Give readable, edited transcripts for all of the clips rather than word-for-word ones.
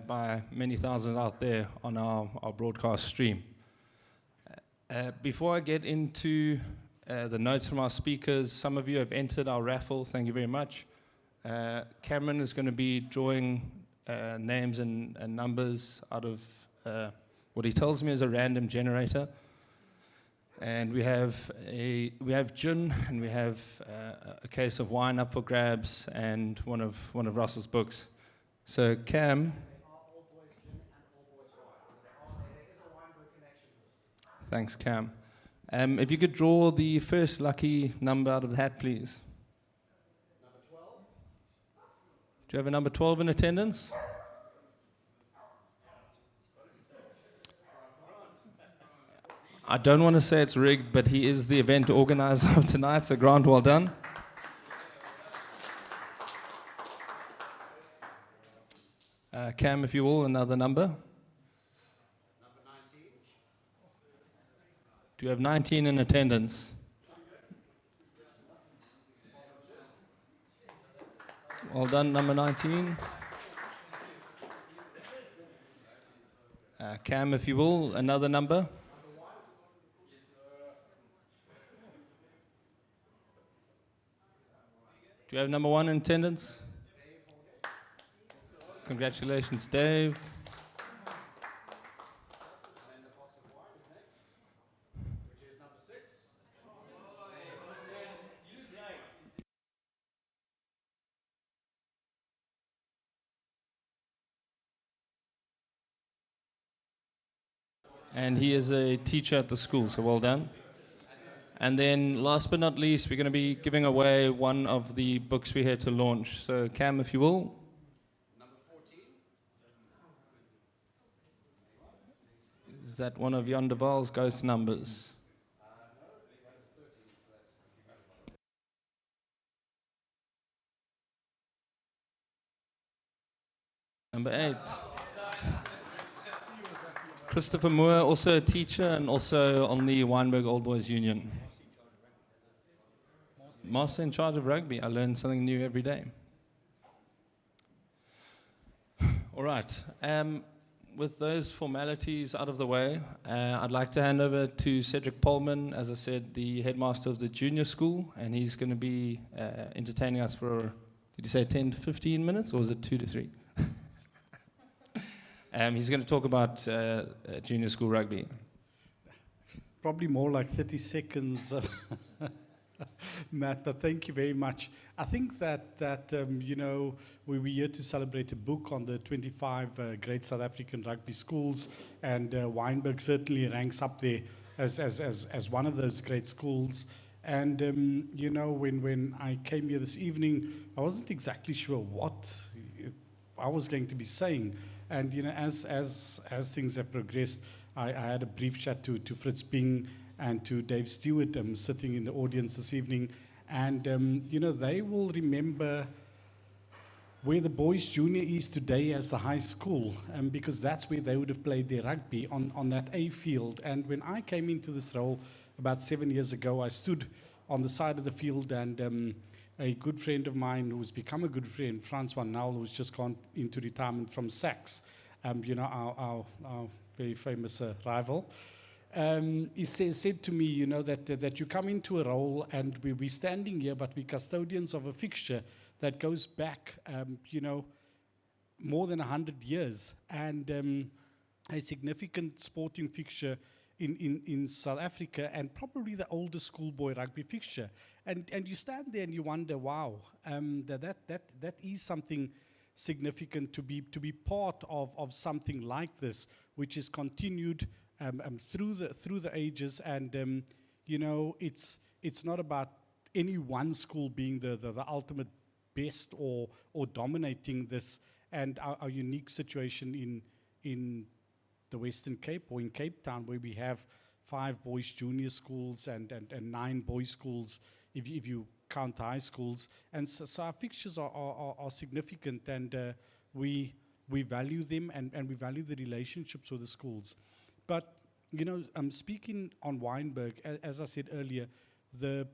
by many thousands out there on our broadcast stream. Before I get into the notes from our speakers, some of you have entered our raffle. Thank you very much. Cameron is going to be drawing names and numbers out of what he tells me is a random generator. And we have gin, and we have a case of wine up for grabs, and one of Russell's books. So Cam, thanks Cam. If you could draw the first lucky number out of the hat, please. Number 12. Do you have a number 12 in attendance? I don't want to say it's rigged, but he is the event organizer of tonight, so Grant, well done. Cam, if you will, another number. Number 19. Do you have 19 in attendance? Well done, number 19. Cam, if you will, another number. Do you have number 1 in attendance? Congratulations, Dave. And the box of wine is next, which is number 6. And he is a teacher at the school, so well done. And then last but not least, we're going to be giving away one of the books we're here to launch. So Cam, if you will. Number 14. Is that one of Jan de Waal's ghost numbers? No, that is 13, so that's Number 8. Christopher Moore, also a teacher and also on the Wynberg Old Boys Union. Master in charge of rugby. I learn something new every day. All right. With those formalities out of the way, I'd like to hand over to Cedric Polman, as I said, the headmaster of the junior school, and he's going to be entertaining us for, did you say 10 to 15 minutes, or was it 2 to 3? He's going to talk about junior school rugby. Probably more like 30 seconds, Matt, but thank you very much. I think that you know, we were here to celebrate a book on the 25 great South African rugby schools, and Wynberg certainly ranks up there as one of those great schools. And you know, when I came here this evening, I wasn't exactly sure what I was going to be saying. And you know, as things have progressed, I had a brief chat to Fritz Bing and to Dave Stewart sitting in the audience this evening. And you know, they will remember where the boys junior is today as the high school, because that's where they would have played their rugby, on that A field. And when I came into this role about 7 years ago, I stood on the side of the field, and a good friend of mine who's become a good friend, Francois Nal, who's just gone into retirement from Saks, you know, our very famous rival, he said to me, you know, that you come into a role and we're standing here, but we're custodians of a fixture that goes back, you know, more than 100 years, and a significant sporting fixture in South Africa, and probably the oldest schoolboy rugby fixture. And you stand there and you wonder, wow, that is something significant to be part of something like this, which is continued through the ages. And you know, it's not about any one school being the ultimate best or dominating this. And our unique situation in the Western Cape, or in Cape Town, where we have 5 boys junior schools and 9 boys schools, if you count high schools. And so our fixtures are significant, and we value them, and we value the relationships with the schools. But you know, speaking on Wynberg, as I said earlier, the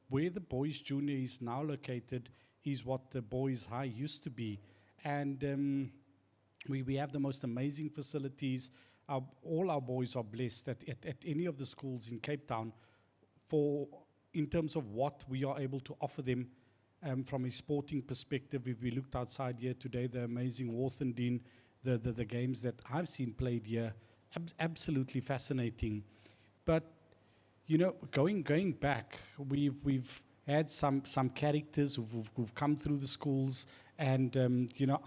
where the boys junior is now located is what the boys high used to be. And We have the most amazing facilities. All our boys are blessed at any of the schools in Cape Town in terms of what we are able to offer them from a sporting perspective. If we looked outside here today, the amazing Worthington, the games that I've seen played here, absolutely fascinating. But you know, going back, we've had some characters who've come through the schools, and you know,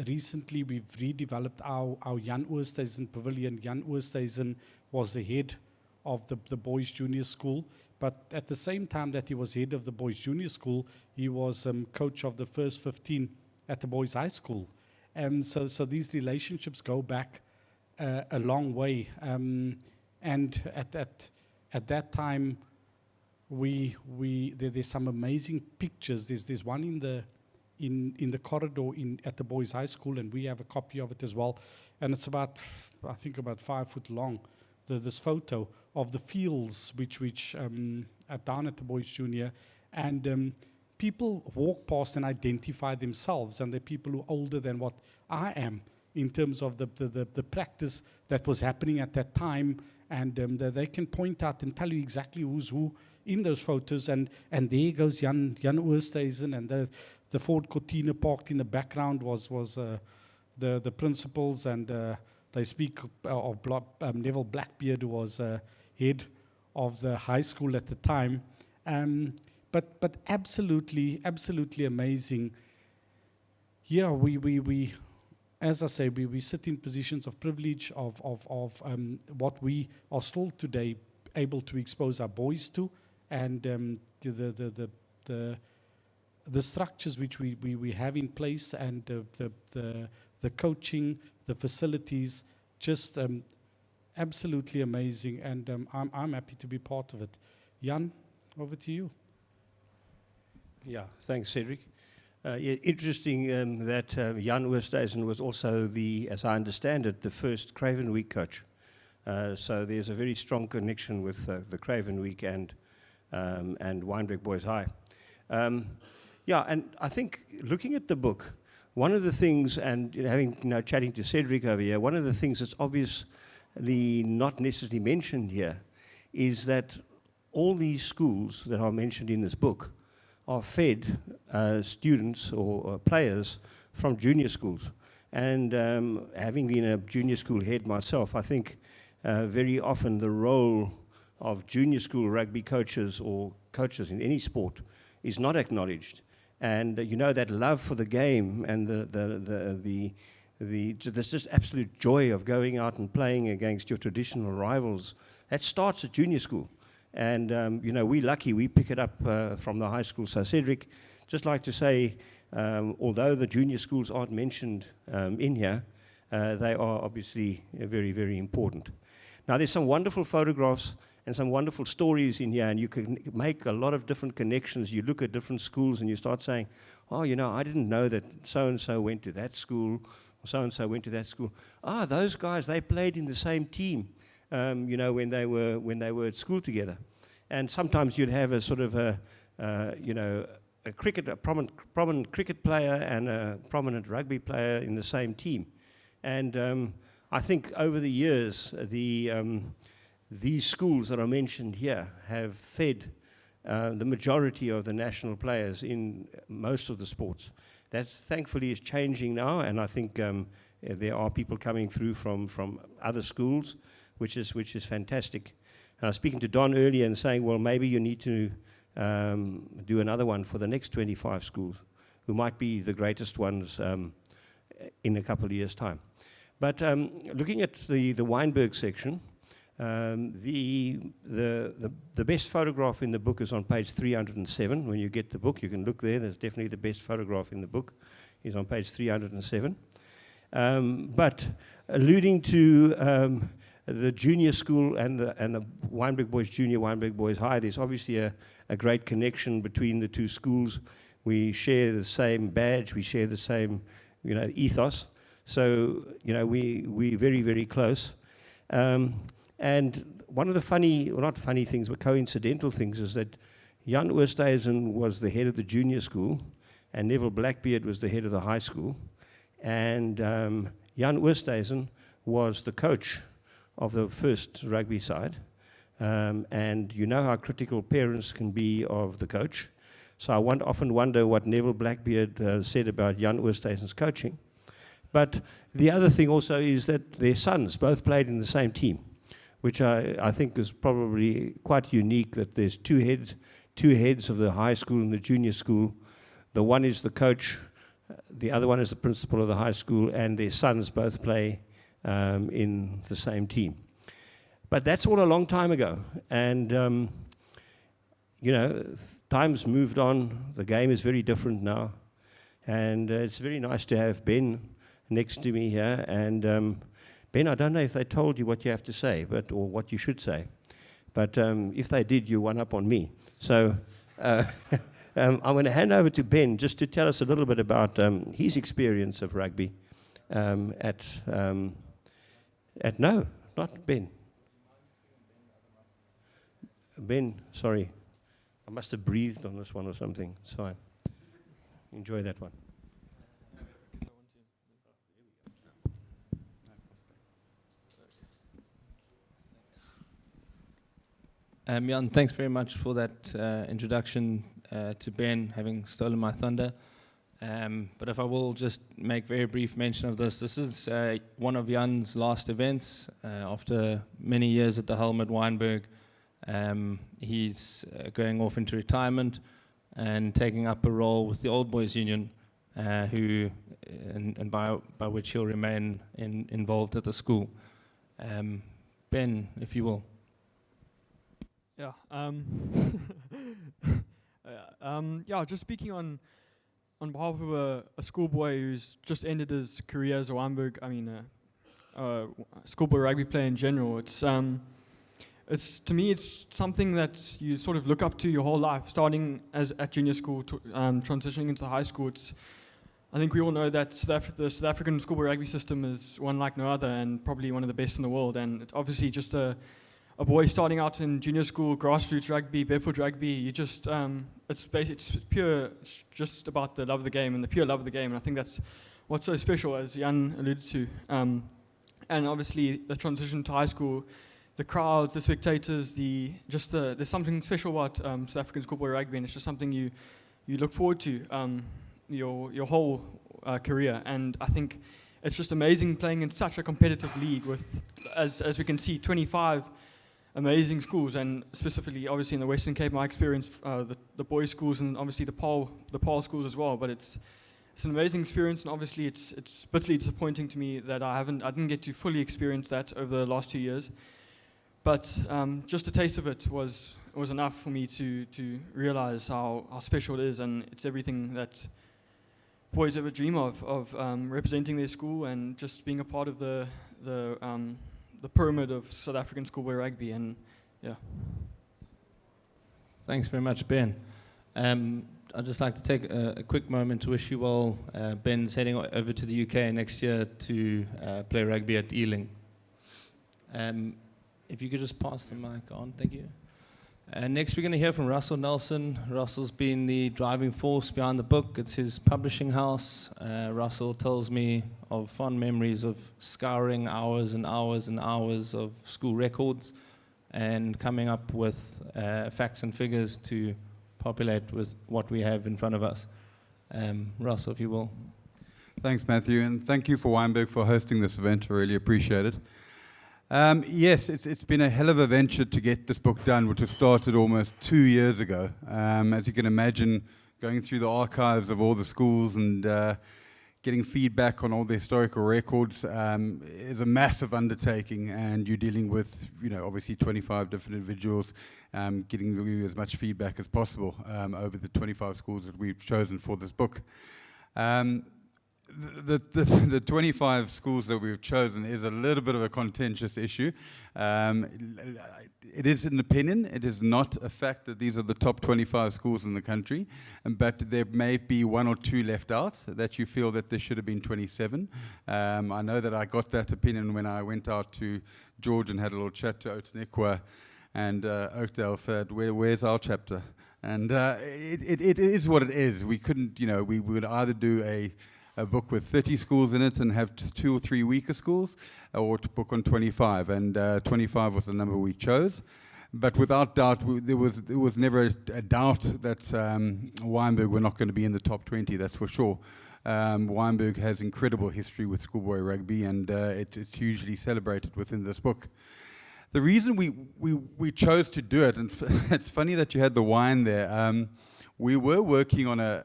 recently we've redeveloped our Jan Oosthuizen Pavilion. Jan Oosthuizen was the head of the boys junior school, but at the same time that he was head of the boys junior school, he was coach of the first 15 at the boys high school. So these relationships go back a long way. And at that time, there's some amazing pictures. There's one in the corridor at the boys' high school, and we have a copy of it as well. And it's about 5 foot long. This photo of the fields which are down at the boys' junior, and people walk past and identify themselves, and they're people who are older than what I am in terms of the practice that was happening at that time, and they can point out and tell you exactly who's who in those photos, and there goes Jan Oosthuizen, and the Ford Cortina parked in the background was the principals, and they speak of Neville Blackbeard, who was head of the high school at the time, but absolutely amazing. Yeah, we as I say, we sit in positions of privilege of what we are still today able to expose our boys to, and the structures which we have in place, and the coaching, the facilities, just absolutely amazing, and I'm happy to be part of it. Jan, over to you. Yeah, thanks, Cedric. Interesting that Jan Oosthuizen was also as I understand it, the first Craven Week coach. So there's a very strong connection with the Craven Week and Wynberg Boys High. Yeah, and I think looking at the book, one of the things, and chatting to Cedric over here, one of the things that's obviously not necessarily mentioned here is that all these schools that are mentioned in this book are fed students or players from junior schools. And having been a junior school head myself, I think very often the role of junior school rugby coaches or coaches in any sport is not acknowledged. And you know, that love for the game and there's just absolute joy of going out and playing against your traditional rivals, that starts at junior school. And you know, we're lucky, we pick it up from the high school. So Cedric, just like to say, although the junior schools aren't mentioned in here, they are obviously very, very important. Now, there's some wonderful photographs and some wonderful stories in here, and you can make a lot of different connections. You look at different schools and you start saying, oh, you know, I didn't know that so-and-so went to that school, or so-and-so went to that school. Ah, those guys, they played in the same team, you know, when they were at school together. And sometimes you'd have a sort of you know, a prominent cricket player and a prominent rugby player in the same team. And I think over the years, these schools that are mentioned here have fed the majority of the national players in most of the sports. That thankfully is changing now, and I think there are people coming through from other schools, which is fantastic. And I was speaking to Don earlier and saying, well, maybe you need to do another one for the next 25 schools, who might be the greatest ones in a couple of years' time. But looking at the Wynberg section, the best photograph in the book is on page 307. When you get the book, you can look there. There's definitely the best photograph in the book is on page 307. But alluding to the junior school and the Wynberg Boys Junior, Wynberg Boys High, there's obviously a great connection between the two schools. We share the same badge, we share the same, you know, ethos. So, you know, we're very, very close. And one of the funny, well, not funny things, but coincidental things is that Jan Oosthuizen was the head of the junior school and Neville Blackbeard was the head of the high school. And Jan Oosthuizen was the coach of the first rugby side. And you know how critical parents can be of the coach. So I often wonder what Neville Blackbeard said about Jan Oosthuizen's coaching. But the other thing also is that their sons both played in the same team, which I think is probably quite unique, that there's two heads of the high school and the junior school. The one is the coach, the other one is the principal of the high school, and their sons both play in the same team. But that's all a long time ago. And, you know, time's moved on. The game is very different now. And it's very nice to have Ben next to me here. And Ben, I don't know if they told you what you have to say, or what you should say. But if they did, you one up on me. So I'm going to hand over to Ben just to tell us a little bit about his experience of rugby no, not Ben. Ben, sorry. I must have breathed on this one or something. It's fine. Enjoy that one. Jan, thanks very much for that introduction to Ben, having stolen my thunder. But if I will just make very brief mention of this, this is one of Jan's last events after many years at the helm at Wynberg. He's going off into retirement and taking up a role with the Old Boys Union, who and by which he'll remain involved at the school. Ben, if you will. Yeah. Yeah. Just speaking on behalf of a schoolboy who's just ended his career as a Wynberg, schoolboy rugby player in general. It's to me, it's something that you sort of look up to your whole life, starting at junior school, transitioning into high school. I think we all know that the South African schoolboy rugby system is one like no other, and probably one of the best in the world. And it's obviously just a boy starting out in junior school, grassroots rugby, barefoot rugby. You just it's pure, it's just about the love of the game and the pure love of the game. And I think that's what's so special, as Jan alluded to. And obviously the transition to high school, the crowds, the spectators, there's something special about South African schoolboy rugby, and it's just something you look forward to your whole career. And I think it's just amazing playing in such a competitive league with, as we can see, 25 amazing schools, and specifically, obviously in the Western Cape, my experience, the boys' schools, and obviously the Paul schools as well. But it's an amazing experience, and obviously it's bitterly disappointing to me that I didn't get to fully experience that over the last 2 years. But just a taste of it was enough for me to realize how special it is, and it's everything that boys ever dream of representing their school and just being a part of the pyramid of South African schoolboy rugby. And yeah. Thanks very much, Ben. I'd just like to take a quick moment to wish you well. Ben's heading over to the UK next year to play rugby at Ealing. If you could just pass the mic on, thank you. Next we're going to hear from Russell Nelson. Russell's been the driving force behind the book. It's his publishing house. Russell tells me of fond memories of scouring hours and hours and hours of school records and coming up with facts and figures to populate with what we have in front of us. Russell, if you will. Thanks, Matthew, and thank you for Wynberg for hosting this event. I really appreciate it. Yes, it's been a hell of a venture to get this book done, which was started almost 2 years ago. As you can imagine, going through the archives of all the schools and getting feedback on all the historical records is a massive undertaking, and you're dealing with, obviously 25 different individuals, getting you as much feedback as possible over the 25 schools that we've chosen for this book. The 25 schools that we've chosen is a little bit of a contentious issue. It is an opinion. It is not a fact that these are the top 25 schools in the country, but there may be one or two left out that you feel that there should have been 27. I know that I got that opinion when I went out to George and had a little chat to Otanikwa, and Oakdale said, where's our chapter? And it is what it is. We couldn't, we would either do a a book with 30 schools in it and have 2 or 3 weaker schools, or to book on 25. And 25 was the number we chose. But without doubt, there was never a doubt that Wynberg were not going to be in the top 20, that's for sure. Wynberg has incredible history with schoolboy rugby, and it's hugely celebrated within this book. The reason we chose to do it, and it's funny that you had the wine there, we were working on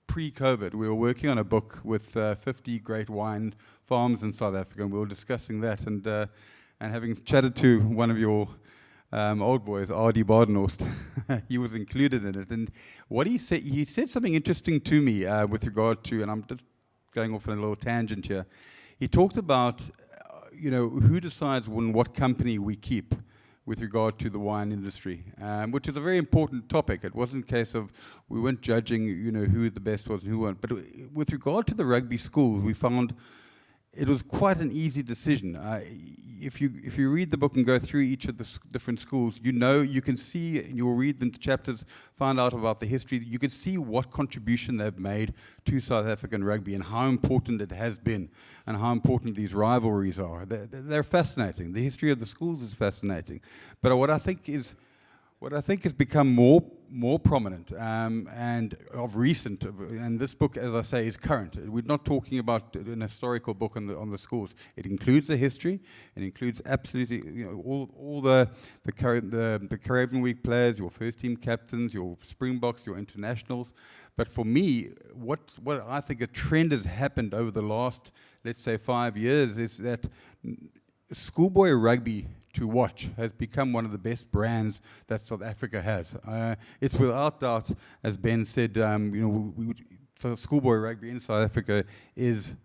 pre-COVID, we were working on a book with 50 great wine farms in South Africa, and we were discussing that, and having chatted to one of your old boys, Adi Badenhorst, he was included in it, and what he said something interesting to me with regard to, and I'm just going off on a little tangent here, he talked about who decides what company we keep with regard to the wine industry, which is a very important topic. It wasn't a case of, we weren't judging, who the best was and who weren't. But with regard to the rugby schools, we found it was quite an easy decision. If you read the book and go through each of the different schools, you can see, and you'll read the chapters, find out about the history, you can see what contribution they've made to South African rugby and how important it has been and how important these rivalries are. They're fascinating. The history of the schools is fascinating. But what I think has become more prominent and of recent, and this book, as I say, is current. We're not talking about an historical book on the schools. It includes the history. It includes absolutely all the Caribbean Week players, your first team captains, your Springboks, your internationals. But for me, what I think a trend has happened over the last, let's say, 5 years is that schoolboy rugby to watch has become one of the best brands that South Africa has. It's without doubt, as Ben said, so schoolboy rugby in South Africa is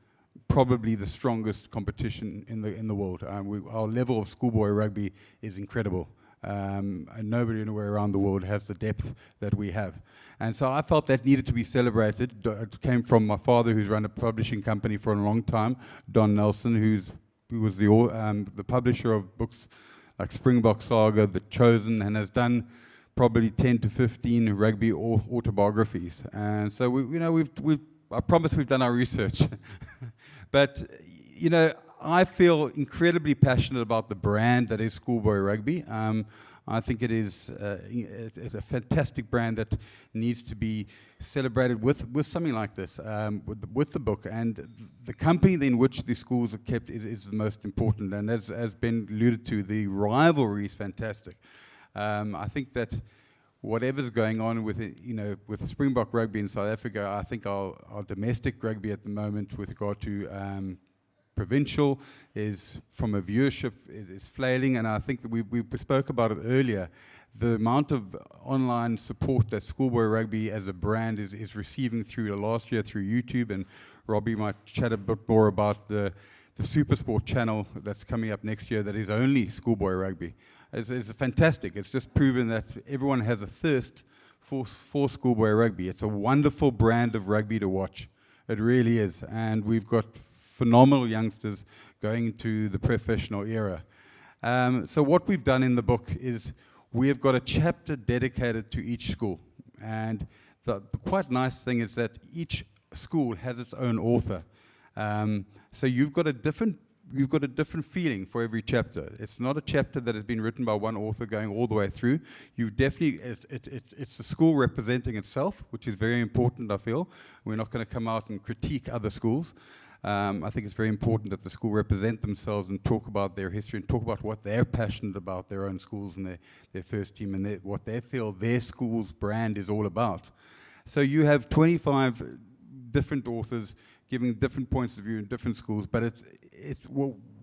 probably the strongest competition in the world. Our level of schoolboy rugby is incredible. And nobody anywhere around the world has the depth that we have. And so I felt that needed to be celebrated. It came from my father, who's run a publishing company for a long time, Don Nelson, who was the publisher of books like Springbok Saga, The Chosen, and has done probably 10 to 15 rugby autobiographies. And so I promise we've done our research. But I feel incredibly passionate about the brand that is schoolboy rugby. I think it is it's a fantastic brand that needs to be celebrated with something like this, with the book. And the company in which the schools are kept is the most important. And as Ben alluded to, the rivalry is fantastic. I think that whatever's going on with it, with Springbok rugby in South Africa, I think our domestic rugby at the moment with regard to provincial is, from a viewership, is flailing, and I think that we spoke about it earlier. The amount of online support that schoolboy rugby as a brand is receiving through last year through YouTube, and Robbie might chat a bit more about the SuperSport channel that's coming up next year that is only schoolboy rugby. It's fantastic. It's just proven that everyone has a thirst for schoolboy rugby. It's a wonderful brand of rugby to watch. It really is, and we've got phenomenal youngsters going into the professional era. So what we've done in the book is we have got a chapter dedicated to each school. And the quite nice thing is that each school has its own author. So you've got a different feeling for every chapter. It's not a chapter that has been written by one author going all the way through. It's the school representing itself, which is very important, I feel. We're not going to come out and critique other schools. I think it's very important that the school represent themselves and talk about their history and talk about what they're passionate about, their own schools and their first team, and what they feel their school's brand is all about. So you have 25 different authors giving different points of view in different schools, but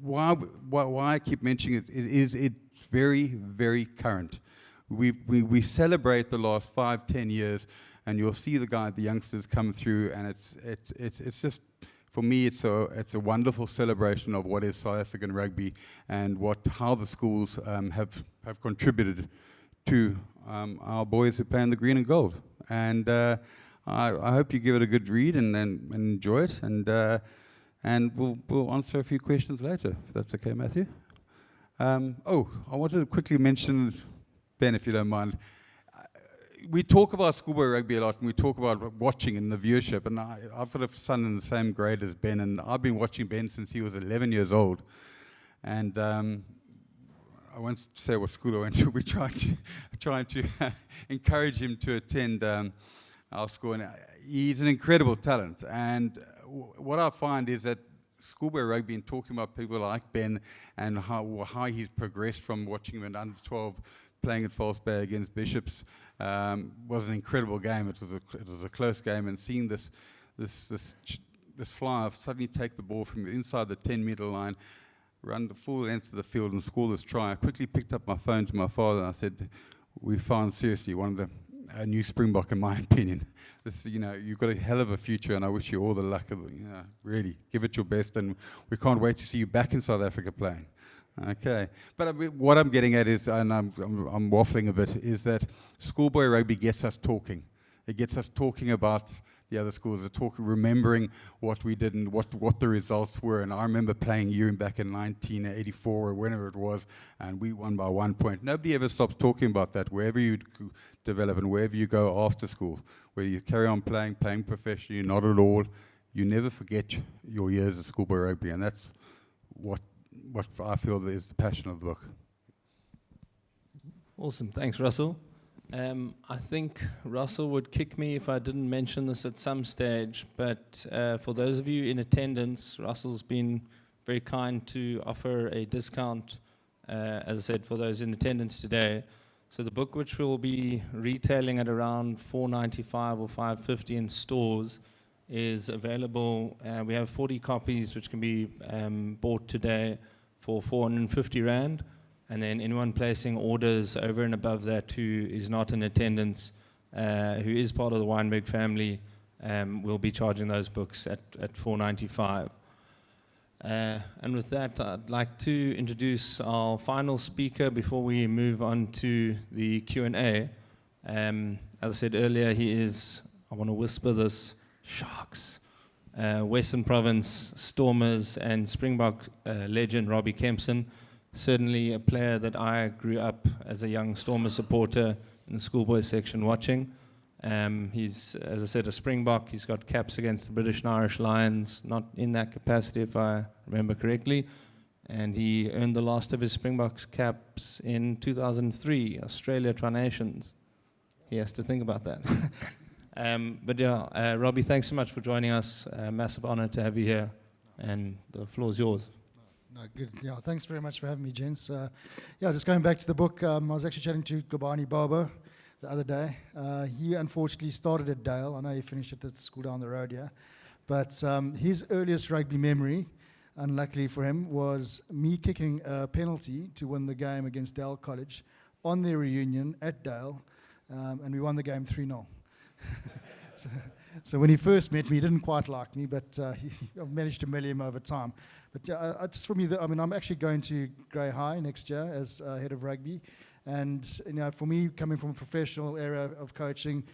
why I keep mentioning it's very, very current. We celebrate the last 5-10 years, and you'll see the youngsters come through, and it's just, for me, it's a wonderful celebration of what is South African rugby and how the schools have contributed to our boys who play in the green and gold. And I hope you give it a good read and enjoy it. And we'll answer a few questions later, if that's okay, Matthew. I wanted to quickly mention, Ben, if you don't mind. we talk about schoolboy rugby a lot, and we talk about watching and the viewership. And I've got a son in the same grade as Ben, and I've been watching Ben since he was 11 years old. And I won't say what school I went to. We tried to encourage him to attend our school, and he's an incredible talent. And what I find is that schoolboy rugby, and talking about people like Ben and how he's progressed from watching him in under 12 playing at False Bay against Bishops, was an incredible game. It was a close game, and seeing this flyer suddenly take the ball from inside the 10-meter line, run the full length of the field and score this try. I quickly picked up my phone to my father and I said, "We found seriously one of a new Springbok, in my opinion. This, you've got a hell of a future, and I wish you all the luck. Really, give it your best, and we can't wait to see you back in South Africa playing." Okay, but I mean, what I'm getting at is, and I'm waffling a bit, is that schoolboy rugby gets us talking. It gets us talking about the other schools, remembering what we did and what the results were. And I remember playing you back in 1984 or whenever it was, and we won by 1 point. Nobody ever stops talking about that, wherever you develop and wherever you go after school, where you carry on playing professionally, not at all. You never forget your years of schoolboy rugby, and that's what I feel is the passion of the book. Awesome. Thanks, Russell. I think Russell would kick me if I didn't mention this at some stage, but for those of you in attendance, Russell's been very kind to offer a discount, as I said, for those in attendance today. So the book, which will be retailing at around $4.95 or $5.50 in stores, is available. We have 40 copies which can be bought today for 450 Rand. And then anyone placing orders over and above that who is not in attendance, who is part of the Weinberg family, will be charging those books at $4.95. And with that, I'd like to introduce our final speaker before we move on to the Q&A. As I said earlier, he is, I want to whisper this, Sharks, Western Province Stormers and Springbok legend Robbie Kempson. Certainly a player that I grew up as a young Stormers supporter in the schoolboy section watching. He's, as I said, a Springbok. He's got caps against the British and Irish Lions, not in that capacity if I remember correctly. And he earned the last of his Springboks caps in 2003, Australia Tri-Nations. He has to think about that. But yeah, Robbie, thanks so much for joining us. Massive honor to have you here. And the floor is yours. No, good. Yeah, thanks very much for having me, gents. Just going back to the book, I was actually chatting to Gobani Bobo the other day. He unfortunately started at Dale. I know he finished at the school down the road here. But his earliest rugby memory, unluckily for him, was me kicking a penalty to win the game against Dale College on their reunion at Dale, and we won the game 3-0. So when he first met me, he didn't quite like me, but I've managed to mellow him over time. But just for me, I'm actually going to Grey High next year as head of rugby. And for me, coming from a professional area of coaching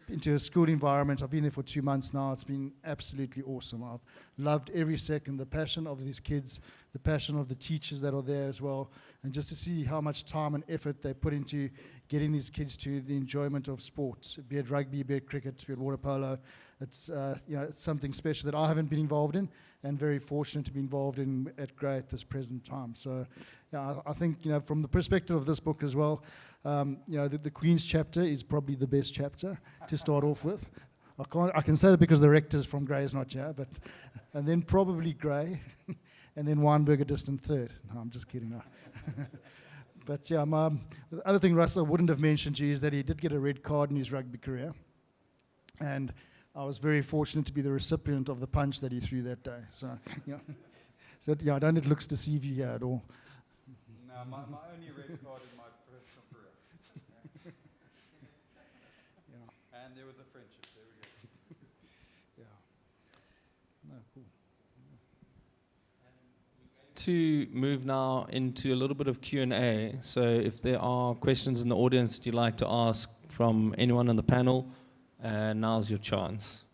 into a school environment, I've been there for 2 months now. It's been absolutely awesome. I've loved every second, the passion of these kids, the passion of the teachers that are there as well, and just to see how much time and effort they put into getting these kids to the enjoyment of sports, be it rugby, be it cricket, be it water polo. It's it's something special that I haven't been involved in, and very fortunate to be involved in at Grey at this present time. So, I think from the perspective of this book as well, the Queen's chapter is probably the best chapter to start off with. I can say that because the rector's from Grey is not here, and then probably Grey, and then Weinberg a distant third. No, I'm just kidding. No. But the other thing Russell wouldn't have mentioned to you is that he did get a red card in his rugby career, and I was very fortunate to be the recipient of the punch that he threw that day. So, I don't let looks deceive you here at all. No, my only red card in my professional career. And there was a friendship. There we go. No, cool. To move now into a little bit of Q&A. So if there are questions in the audience that you'd like to ask from anyone on the panel, now's your chance.